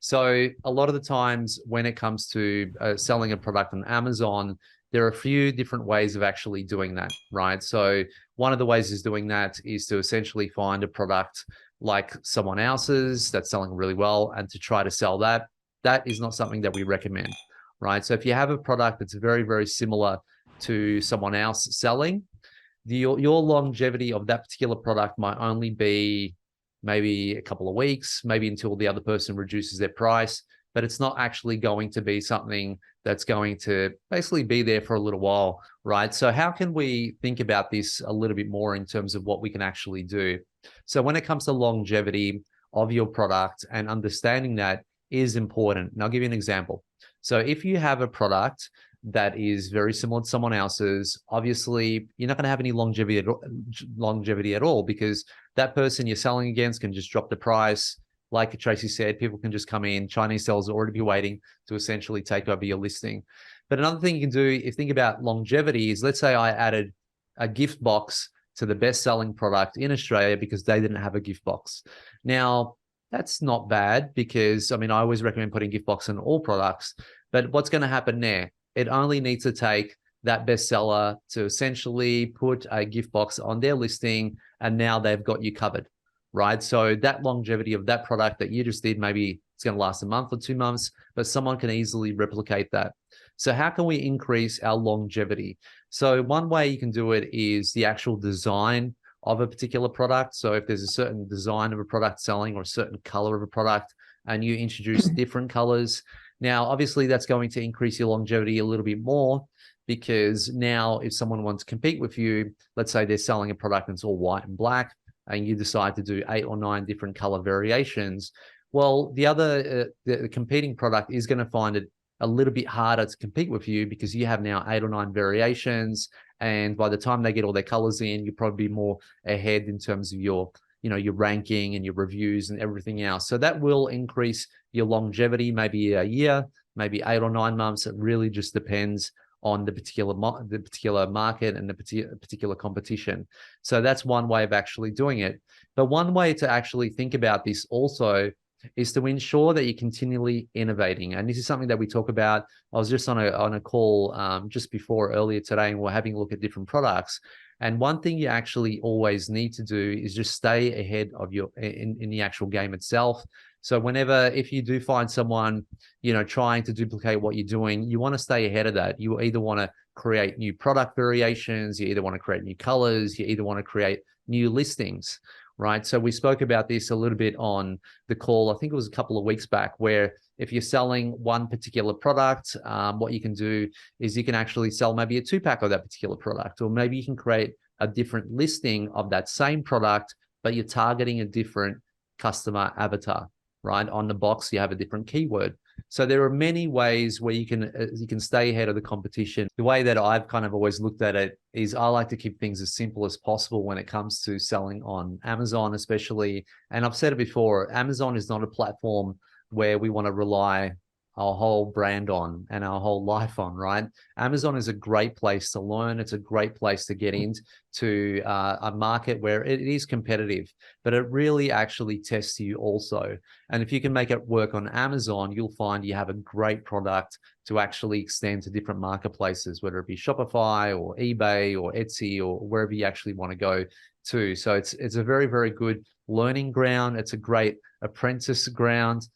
So a lot of the times when it comes to selling a product on Amazon, there are a few different ways of actually doing that, right? So one of the ways is doing that is to essentially find a product like someone else's that's selling really well and to try to sell that. That is not something that we recommend, right? So if you have a product that's very, very similar to someone else selling, your longevity of that particular product might only be maybe a couple of weeks, maybe until the other person reduces their price, but it's not actually going to be something that's going to basically be there for a little while, right? So how can we think about this a little bit more in terms of what we can actually do? So when it comes to longevity of your product and understanding that is important. And I'll give you an example. So if you have a product that is very similar to someone else's, obviously you're not going to have any longevity at all because that person you're selling against can just drop the price. Like Tracy said, people can just come in. Chinese sellers will already be waiting to essentially take over your listing. But another thing you can do, if you think about longevity, is let's say I added a gift box to the best-selling product in Australia because they didn't have a gift box. Now, that's not bad because, I mean, I always recommend putting gift box in all products. But what's going to happen there? It only needs to take that bestseller to essentially put a gift box on their listing, and now they've got you covered, right? So that longevity of that product that you just did, maybe it's going to last a month or 2 months, but someone can easily replicate that. So how can we increase our longevity? So one way you can do it is the actual design of a particular product. So if there's a certain design of a product selling or a certain color of a product, and you introduce different colors, now, obviously, that's going to increase your longevity a little bit more because now if someone wants to compete with you, let's say they're selling a product that's all white and black, and you decide to do 8 or 9 different color variations, well, the competing product is going to find it a little bit harder to compete with you because you have now 8 or 9 variations. And by the time they get all their colors in, you'll probably be more ahead in terms of your ranking and your reviews and everything else. So that will increase your longevity, maybe a year, maybe 8 or 9 months. It really just depends on the particular market and the particular competition. So that's one way of actually doing it. But one way to actually think about this also is to ensure that you're continually innovating. And this is something that we talk about. I was just on a call just before earlier today, and we're having a look at different products. And one thing you actually always need to do is just stay ahead of in the actual game itself. So if you do find someone, trying to duplicate what you're doing, you want to stay ahead of that. You either want to create new product variations, you either want to create new colors, you either want to create new listings, right? So we spoke about this a little bit on the call. I think it was a couple of weeks back, where if you're selling one particular product, what you can do is you can actually sell maybe a 2-pack of that particular product, or maybe you can create a different listing of that same product, but you're targeting a different customer avatar, right? On the box, you have a different keyword. So there are many ways where you can stay ahead of the competition. The way that I've kind of always looked at it is I like to keep things as simple as possible when it comes to selling on Amazon, especially. And I've said it before, Amazon is not a platform where we want to rely our whole brand on and our whole life on, right? Amazon is a great place to learn. It's a great place to get into a market where it is competitive, but it really actually tests you also. And if you can make it work on Amazon, you'll find you have a great product to actually extend to different marketplaces, whether it be Shopify or eBay or Etsy or wherever you actually want to go to. So it's a very, very good learning ground. It's a great apprentice ground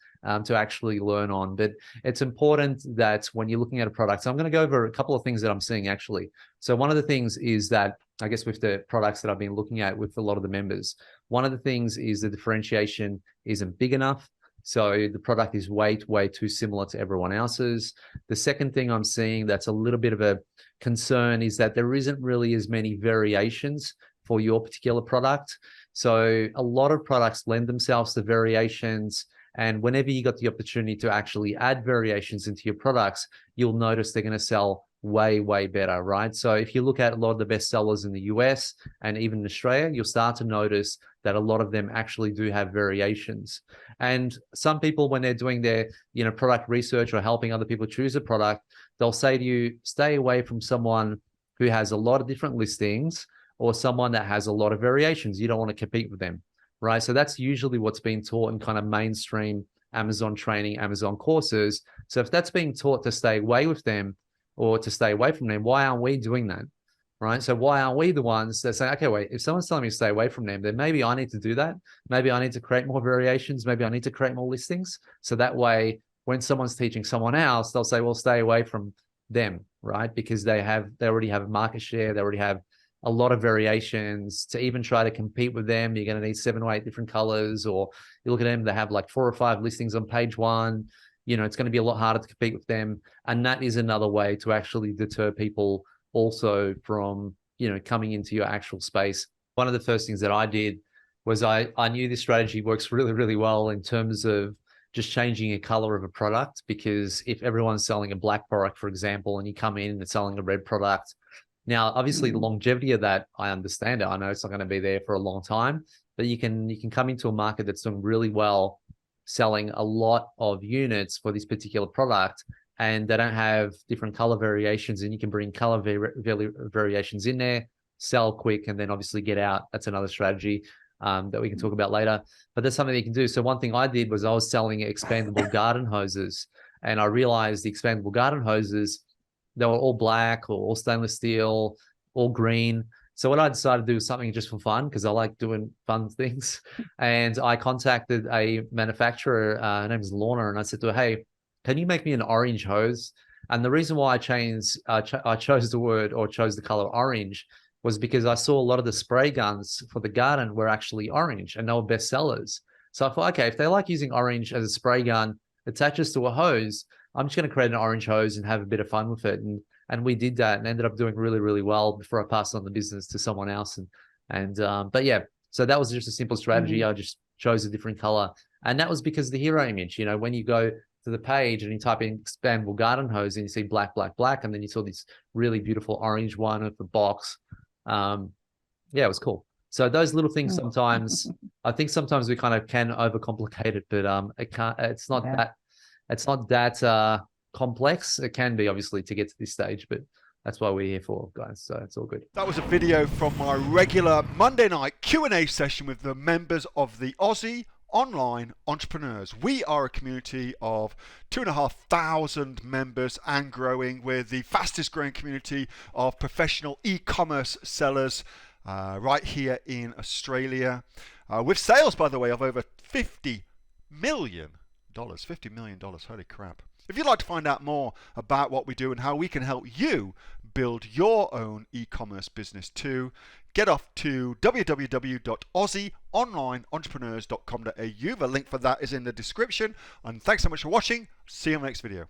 to actually learn on. But it's important that when you're looking at a product, so I'm going to go over a couple of things that I'm seeing actually. So one of the things is that, I guess with the products that I've been looking at with a lot of the members, one of the things is the differentiation isn't big enough. So the product is way too similar to everyone else's. The second thing I'm seeing that's a little bit of a concern is that there isn't really as many variations for your particular product. So a lot of products lend themselves to variations. And whenever you got the opportunity to actually add variations into your products, you'll notice they're going to sell way better, right? So if you look at a lot of the best sellers in the US and even in Australia, you'll start to notice that a lot of them actually do have variations. And some people, when they're doing their product research or helping other people choose a product, they'll say to you, stay away from someone who has a lot of different listings or someone that has a lot of variations. You don't want to compete with them, right? So that's usually what's been taught in kind of mainstream Amazon training, Amazon courses. So if that's being taught to stay away with them or to stay away from them, why aren't we doing that? Right. So why aren't we the ones that say, okay, wait, if someone's telling me to stay away from them, then maybe I need to do that. Maybe I need to create more variations. Maybe I need to create more listings. So that way, when someone's teaching someone else, they'll say, well, stay away from them, right? Because they already have a market share. They already have a lot of variations. To even try to compete with them, you're going to need 7 or 8 different colors, or you look at them, they have like 4 or 5 listings on page 1. It's going to be a lot harder to compete with them. And that is another way to actually deter people also from, coming into your actual space. One of the first things that I did was I knew this strategy works really, really well in terms of just changing a color of a product, because if everyone's selling a black product, for example, and you come in and selling a red product, now obviously the longevity of that, I understand it. I know it's not going to be there for a long time, but you can come into a market that's doing really well, selling a lot of units for this particular product, and they don't have different color variations, and you can bring color variations in there, sell quick, and then obviously get out. That's another strategy that we can talk about later, but that's something you can do. So one thing I did was I was selling expandable garden hoses, and I realized the expandable garden hoses, they were all black or all stainless steel, all green. So what I decided to do was something just for fun, because I like doing fun things. And I contacted a manufacturer, her name is Lorna, and I said to her, hey, can you make me an orange hose? And the reason why I chose the color orange was because I saw a lot of the spray guns for the garden were actually orange, and they were best sellers. So I thought, okay, if they like using orange as a spray gun attaches to a hose, I'm just going to create an orange hose and have a bit of fun with it. And we did that and ended up doing really, really well before I passed on the business to someone else. But yeah, so that was just a simple strategy. I just chose a different color. And that was because of the hero image. When you go to the page and you type in expandable garden hose and you see black, black, black, and then you saw this really beautiful orange one with the box. Yeah, it was cool. So those little things sometimes, I think sometimes we kind of can overcomplicate it, but it's not that complex. It can be, obviously, to get to this stage, but that's why we're here for, guys. So it's all good. That was a video from my regular Monday night Q&A session with the members of the Aussie Online Entrepreneurs. We are a community of 2,500 members and growing. We're the fastest growing community of professional e-commerce sellers right here in Australia, with sales, by the way, of over $50 million. $50 million, holy crap. If you'd like to find out more about what we do and how we can help you build your own e-commerce business too, get off to www.aussieonlineentrepreneurs.com.au. The link for that is in the description. And thanks so much for watching. See you in the next video.